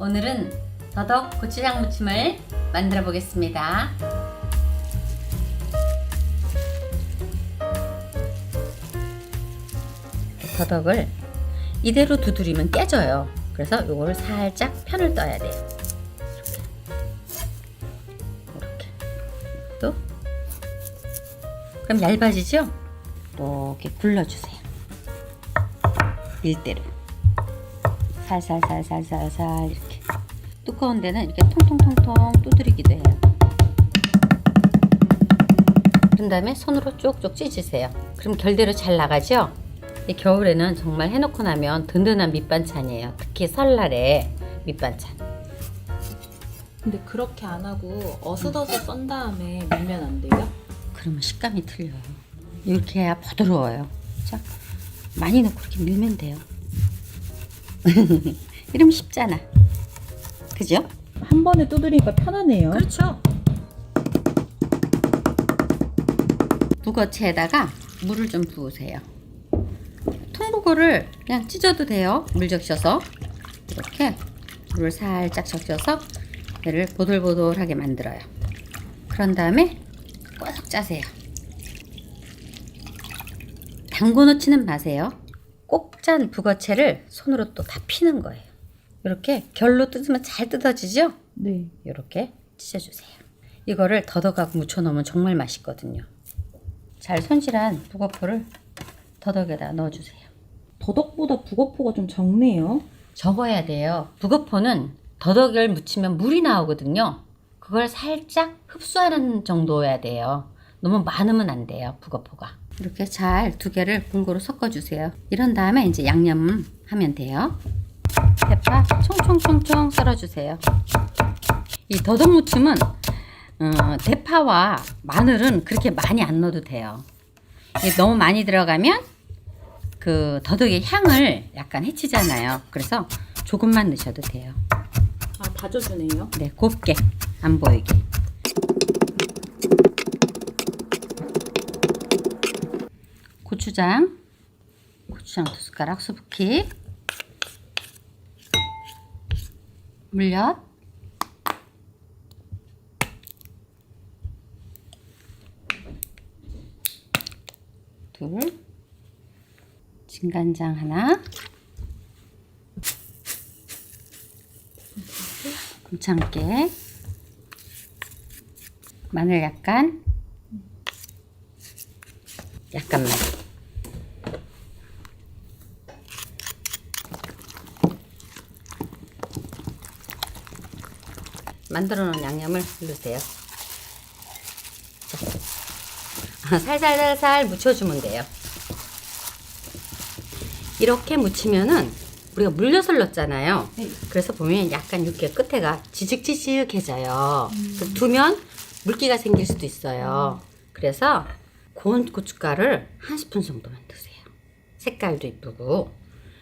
오늘은 더덕 고추장 무침을 만들어 보겠습니다. 더덕을 이대로 두드리면 깨져요. 그래서 이거를 살짝 편을 떠야 돼요. 이렇게. 또 그럼 얇아지죠? 이렇게 굴러주세요. 밀대로 살살살살살살 이렇게. 두꺼운 데는 이렇게 통통통통 두드리기도 해요. 그런 다음에 손으로 쪽쪽 찢으세요. 그럼 결대로 잘 나가죠? 이 겨울에는 정말 해놓고 나면 든든한 밑반찬이에요. 특히 설날에 밑반찬. 근데 그렇게 안 하고 어슷어슷 썬 다음에 밀면 안 돼요? 그러면 식감이 틀려요. 이렇게 해야 부드러워요. 자, 많이 넣고 이렇게 밀면 돼요. 이러면 쉽잖아. 그죠? 한 번에 두드리니까 편하네요. 그렇죠. 북어채에다가 물을 좀 부으세요. 통북어를 그냥 찢어도 돼요. 물 적셔서 이렇게 물을 살짝 적셔서 얘를 보들보들하게 만들어요. 그런 다음에 꽉 짜세요. 담궈 놓지는 마세요. 꼭 짠 북어채를 손으로 또 다 피는 거예요. 이렇게 결로 뜯으면 잘 뜯어지죠? 네. 이렇게 찢어주세요. 이거를 더덕하고 무쳐 넣으면 정말 맛있거든요. 잘 손질한 북어포를 더덕에다 넣어주세요. 더덕보다 북어포가 좀 적네요. 적어야 돼요. 북어포는 더덕을 무치면 물이 나오거든요. 그걸 살짝 흡수하는 정도여야 돼요. 너무 많으면 안 돼요, 북어포가. 이렇게 잘 두 개를 골고루 섞어주세요. 이런 다음에 이제 양념 하면 돼요. 대파 총총총총 썰어주세요. 이 더덕 무침은 대파와 마늘은 그렇게 많이 안 넣어도 돼요. 이게 너무 많이 들어가면 그 더덕의 향을 약간 해치잖아요. 그래서 조금만 넣으셔도 돼요. 아, 다져주네요. 네, 곱게 안 보이게. 고추장 2숟가락, 수북히, 물엿, 둘, 진간장 하나, 곰참깨, 마늘 약간만. 만들어 놓은 양념을 넣으세요. 자, 살살살살 묻혀주면 돼요. 이렇게 묻히면은 우리가 물엿을 넣었잖아요. 네. 그래서 보면 약간 이렇게 끝에가 지직지직해져요. 두면 물기가 생길 수도 있어요. 그래서 고운 고춧가루를 한 스푼 정도만 넣으세요. 색깔도 이쁘고.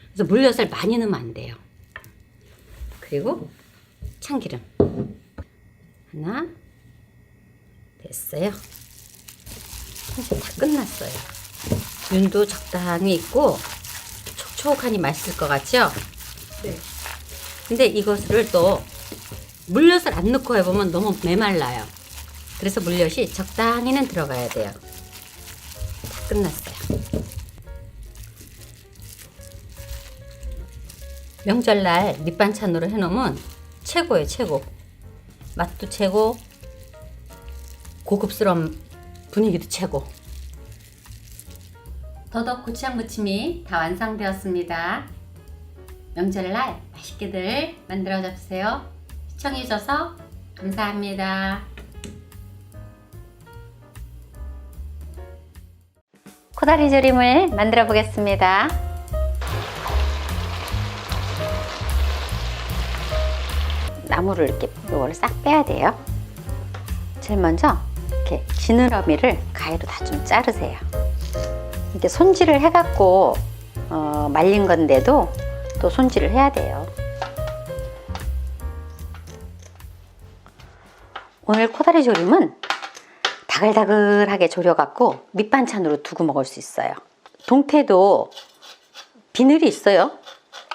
그래서 물엿을 많이 넣으면 안 돼요. 그리고 참기름 하나. 됐어요. 이제 다 끝났어요. 윤도 적당히 있고 촉촉하니 맛있을 것 같죠? 네. 근데 이것을 또 물엿을 안 넣고 해보면 너무 메말라요. 그래서 물엿이 적당히는 들어가야 돼요. 다 끝났어요. 명절날 밑반찬으로 해놓으면 최고예요, 최고. 맛도 최고, 고급스러운 분위기도 최고. 더덕 고추장 무침이 다 완성되었습니다. 명절날 맛있게들 만들어 잡수세요. 시청해주셔서 감사합니다. 코다리 조림을 만들어 보겠습니다. 나무를 이렇게 요거를 싹 빼야 돼요. 제일 먼저 이렇게 지느러미를 가위로 다 좀 자르세요. 이렇게 손질을 해갖고 말린 건데도 또 손질을 해야 돼요. 오늘 코다리 조림은 다글다글하게 졸여갖고 밑반찬으로 두고 먹을 수 있어요. 동태도 비늘이 있어요.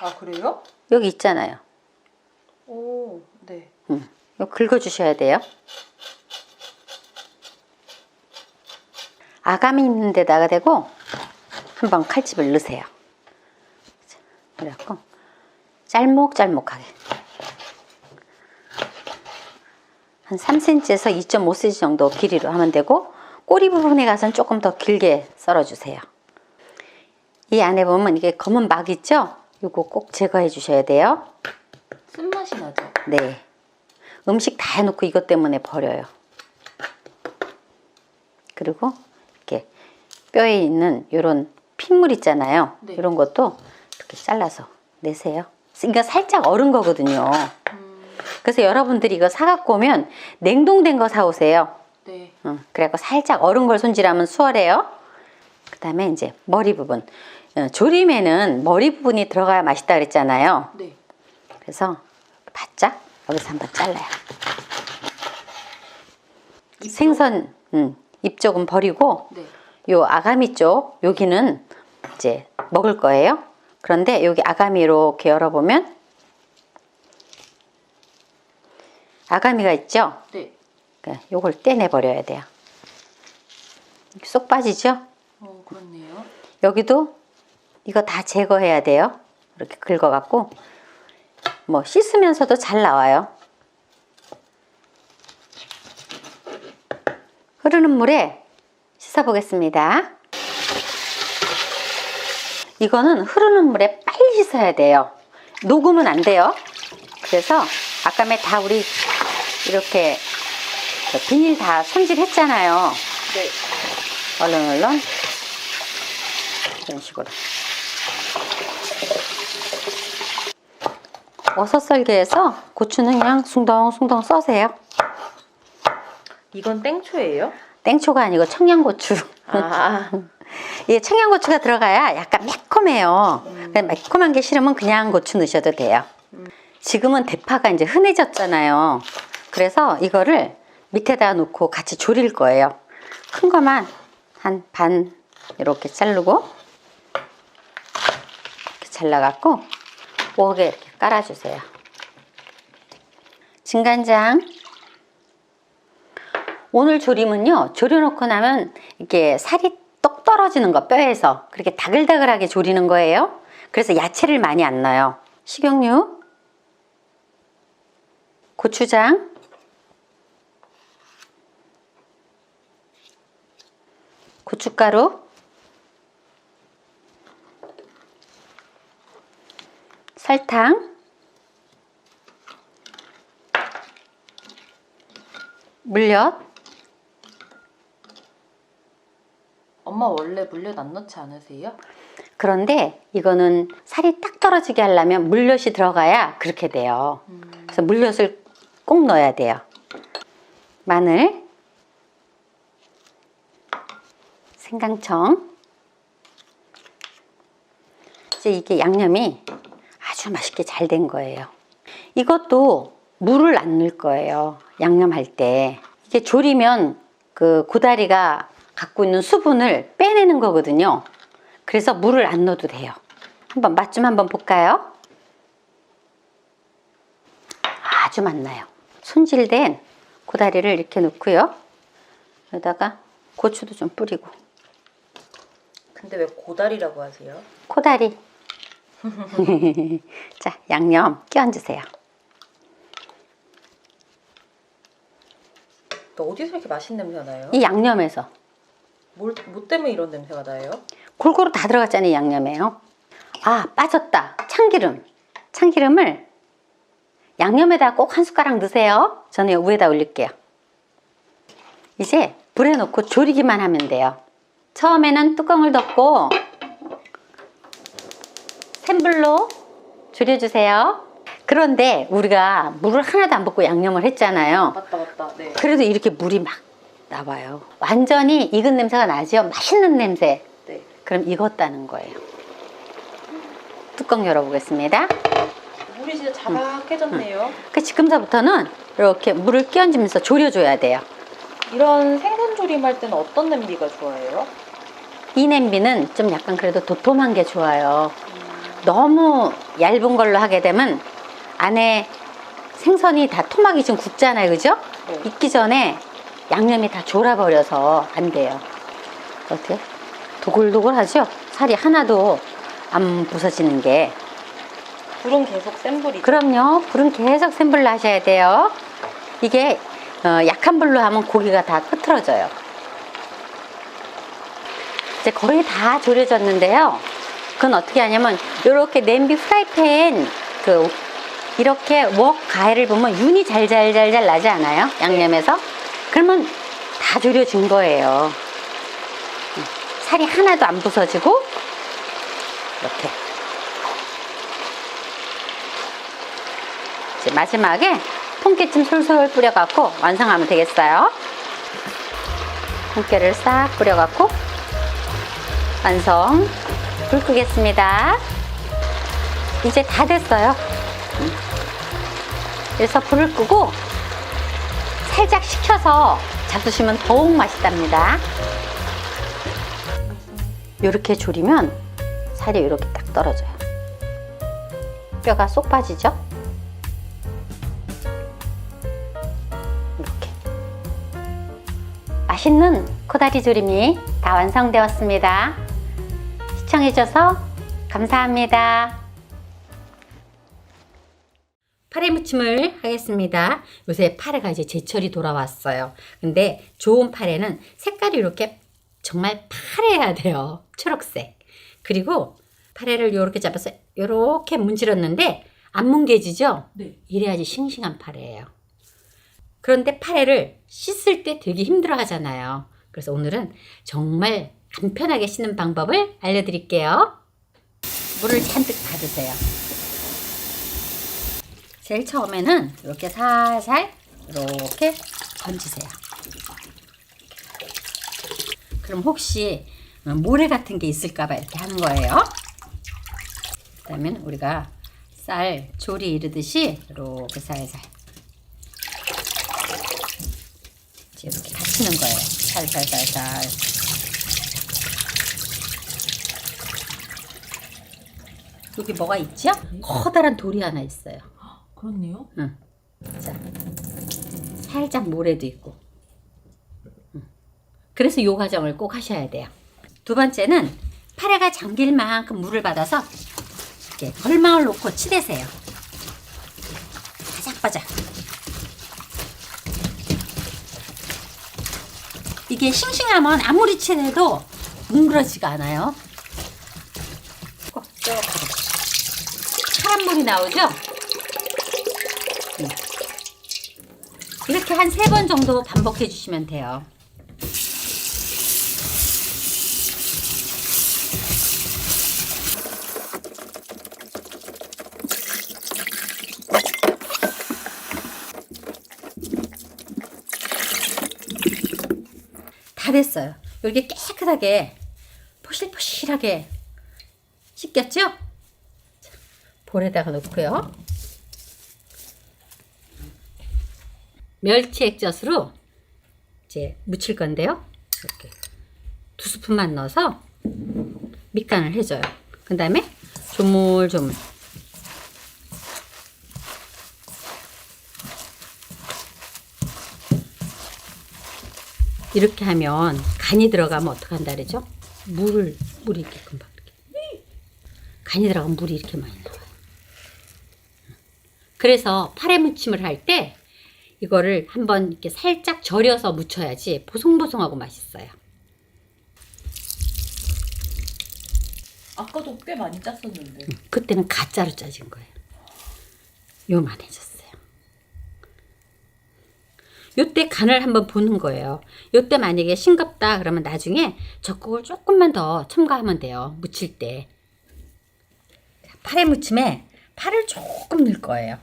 아, 그래요? 여기 있잖아요. 오, 네. 이거 긁어주셔야 돼요. 아가미 있는 데다가 대고 한번 칼집을 넣으세요. 그래갖고 짤목짤목하게 한 3cm에서 2.5cm 정도 길이로 하면 되고, 꼬리 부분에 가서는 조금 더 길게 썰어주세요. 이 안에 보면 이게 검은 막 있죠? 이거 꼭 제거해 주셔야 돼요. 쓴맛이 나죠? 네. 음식 다 해놓고 이것 때문에 버려요. 그리고 이렇게 뼈에 있는 이런 핏물 있잖아요. 네. 이런 것도 이렇게 잘라서 내세요. 이거 살짝 얼은 거거든요. 그래서 여러분들이 이거 사갖고 오면 냉동된 거 사오세요. 네. 그래갖고 살짝 얼은 걸 손질하면 수월해요. 그 다음에 이제 머리 부분. 조림에는 머리 부분이 들어가야 맛있다 그랬잖아요. 네. 그래서 바짝 여기서 한번 잘라요. 생선 입 쪽은 버리고, 네. 요 아가미 쪽 여기는 이제 먹을 거예요. 그런데 여기 아가미 이렇게 열어보면 아가미가 있죠? 네. 그러니까 요걸 떼내 버려야 돼요. 이렇게 쏙 빠지죠? 그렇네요. 여기도 이거 다 제거해야 돼요. 이렇게 긁어갖고 뭐 씻으면서도 잘 나와요. 흐르는 물에 씻어보겠습니다. 이거는 흐르는 물에 빨리 씻어야 돼요. 녹으면 안 돼요. 그래서 아까 다 우리 이렇게 비닐 다 손질했잖아요. 네. 얼른 이런 식으로 버섯 썰기해서 고추는 그냥 숭덩숭덩 써세요. 이건 땡초예요? 땡초가 아니고 청양고추. 아. 이게 청양고추가 들어가야 약간 매콤해요. 매콤한 게 싫으면 그냥 고추 넣으셔도 돼요. 지금은 대파가 이제 흔해졌잖아요. 그래서 이거를 밑에다 놓고 같이 졸일 거예요. 큰 거만 한 반 이렇게 자르고 이렇게 잘라갖고 웍에 이렇게 깔아주세요. 진간장. 오늘 조림은요, 졸여놓고 나면 이렇게 살이 똑 떨어지는 거, 뼈에서 그렇게 다글다글하게 졸이는 거예요. 그래서 야채를 많이 안 넣어요. 식용유, 고추장, 고춧가루, 설탕, 물엿. 엄마 원래 물엿 안 넣지 않으세요? 그런데 이거는 살이 딱 떨어지게 하려면 물엿이 들어가야 그렇게 돼요. 그래서 물엿을 꼭 넣어야 돼요. 마늘, 생강청. 이제 이게 양념이 아주 맛있게 잘 된 거예요. 이것도 물을 안 넣을 거예요. 양념할 때. 이게 졸이면 그 고다리가 갖고 있는 수분을 빼내는 거거든요. 그래서 물을 안 넣어도 돼요. 한번 맛 좀 한번 볼까요? 아주 맛나요. 손질된 고다리를 이렇게 넣고요. 여기다가 고추도 좀 뿌리고. 근데 왜 고다리라고 하세요? 코다리. 자, 양념 끼얹으세요. 어디서 이렇게 맛있는 냄새가 나요? 이 양념에서 뭐 때문에 이런 냄새가 나요? 골고루 다 들어갔잖아요. 양념에요. 아, 빠졌다. 참기름. 참기름을 양념에다 꼭 한 숟가락 넣으세요. 저는 위에다 올릴게요. 이제 불에 놓고 졸이기만 하면 돼요. 처음에는 뚜껑을 덮고 센 불로 졸여주세요. 그런데 우리가 물을 하나도 안 붓고 양념을 했잖아요. 맞다. 네. 그래도 이렇게 물이 막 나와요. 완전히 익은 냄새가 나죠? 맛있는 냄새. 네. 그럼 익었다는 거예요. 뚜껑 열어보겠습니다. 물이 진짜 자박해졌네요. 그 지금서부터는 이렇게 물을 끼얹으면서 졸여줘야 돼요. 이런 생선 조림할 때는 어떤 냄비가 좋아해요? 이 냄비는 좀 약간 그래도 도톰한 게 좋아요. 너무 얇은 걸로 하게 되면 안에 생선이 다 토막이 좀 굵잖아요, 그죠? 네. 익기 전에 양념이 다 졸아버려서 안 돼요. 어때? 도글도글하죠? 살이 하나도 안 부서지는 게. 불은 계속 센 불이죠? 그럼요. 불은 계속 센 불로 하셔야 돼요. 이게 약한 불로 하면 고기가 다 흐트러져요. 이제 거의 다 졸여졌는데요. 그건 어떻게 하냐면 이렇게 냄비 프라이팬 이렇게 웍 가해를 보면 윤이 잘잘잘잘 나지 않아요? 양념에서? 그러면 다 졸여진 거예요. 살이 하나도 안 부서지고 이렇게. 이제 마지막에 통깨좀 솔솔 뿌려갖고 완성하면 되겠어요. 통깨를 싹 뿌려갖고 완성. 불 끄겠습니다. 이제 다 됐어요. 그래서 불을 끄고 살짝 식혀서 잡수시면 더욱 맛있답니다. 이렇게 졸이면 살이 이렇게 딱 떨어져요. 뼈가 쏙 빠지죠? 이렇게. 맛있는 코다리 조림이 다 완성되었습니다. 시청해주셔서 감사합니다. 파래 무침을 하겠습니다. 요새 파래가 이제 제철이 돌아왔어요. 근데 좋은 파래는 색깔이 이렇게 정말 파래야 돼요. 초록색. 그리고 파래를 이렇게 잡아서 이렇게 문질렀는데 안 뭉개지죠? 네. 이래야지 싱싱한 파래예요. 그런데 파래를 씻을 때 되게 힘들어 하잖아요. 그래서 오늘은 정말 간편하게 씻는 방법을 알려드릴게요. 물을 잔뜩 받으세요. 제일 처음에는 이렇게 살살 이렇게 건지세요. 그럼 혹시 모래 같은 게 있을까봐 이렇게 하는 거예요. 그다음에 우리가 쌀 조리 이르듯이 이렇게 살살 이렇게 받치는 거예요. 살살살살. 여기 뭐가 있죠? 커다란 돌이 하나 있어요. 그렇네요. 응. 자, 살짝 모래도 있고. 그래서 이 과정을 꼭 하셔야 돼요. 두 번째는 파래가 잠길 만큼 물을 받아서 이렇게 벌망을 놓고 치대세요. 바짝바짝. 이게 싱싱하면 아무리 치대도 뭉그러지가 않아요. 쭉 파란 물이 나오죠? 이렇게 한 3번 정도 반복해 주시면 돼요. 다 됐어요. 이렇게 깨끗하게 포실포실하게 씻겼죠? 자, 볼에다가 넣고요. 멸치 액젓으로 이제 무칠 건데요. 이렇게 2스푼만 넣어서 밑간을 해줘요. 그 다음에 조물조물. 이렇게 하면 간이 들어가면 어떡한다 그러죠? 물이 이렇게 금방 이렇게. 간이 들어가면 물이 이렇게 많이 나와요. 그래서 파래 무침을 할 때 이거를 한번 이렇게 살짝 절여서 무쳐야지 보송보송하고 맛있어요. 아까도 꽤 많이 짰었는데. 그때는 가짜로 짜진 거예요. 요만해졌어요. 요때 간을 한번 보는 거예요. 요때 만약에 싱겁다 그러면 나중에 젓국을 조금만 더 첨가하면 돼요. 무칠 때. 파래 무침에 파를 조금 넣을 거예요.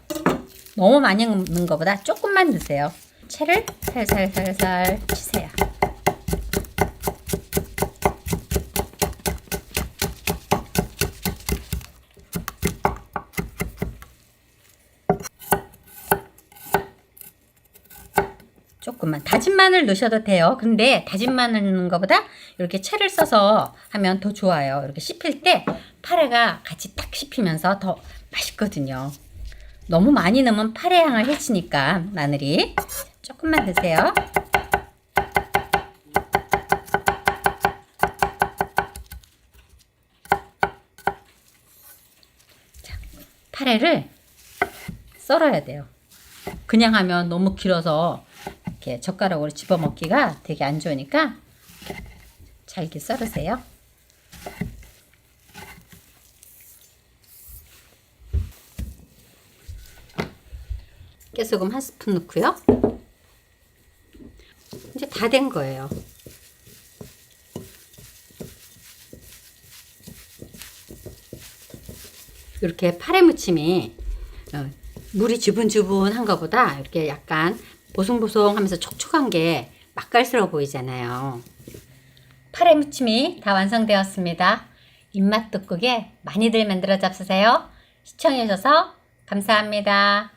너무 많이 넣는 것보다 조금만 넣으세요. 채를 살살살살 치세요. 조금만 다진 마늘 넣으셔도 돼요. 근데 다진 마늘 넣는 것보다 이렇게 채를 써서 하면 더 좋아요. 이렇게 씹힐 때 파래가 같이 딱 씹히면서 더 맛있거든요. 너무 많이 넣으면 파래 향을 해치니까 마늘이 조금만 넣으세요. 자, 파래를 썰어야 돼요. 그냥 하면 너무 길어서 이렇게 젓가락으로 집어먹기가 되게 안 좋으니까 잘게 썰으세요. 깨소금 1스푼 넣고요. 이제 다 된 거예요. 이렇게 파래 무침이 물이 주분주분한 것보다 이렇게 약간 보송보송하면서 촉촉한 게 맛깔스러워 보이잖아요. 파래 무침이 다 완성되었습니다. 입맛 돋구게 많이들 만들어 잡수세요. 시청해 주셔서 감사합니다.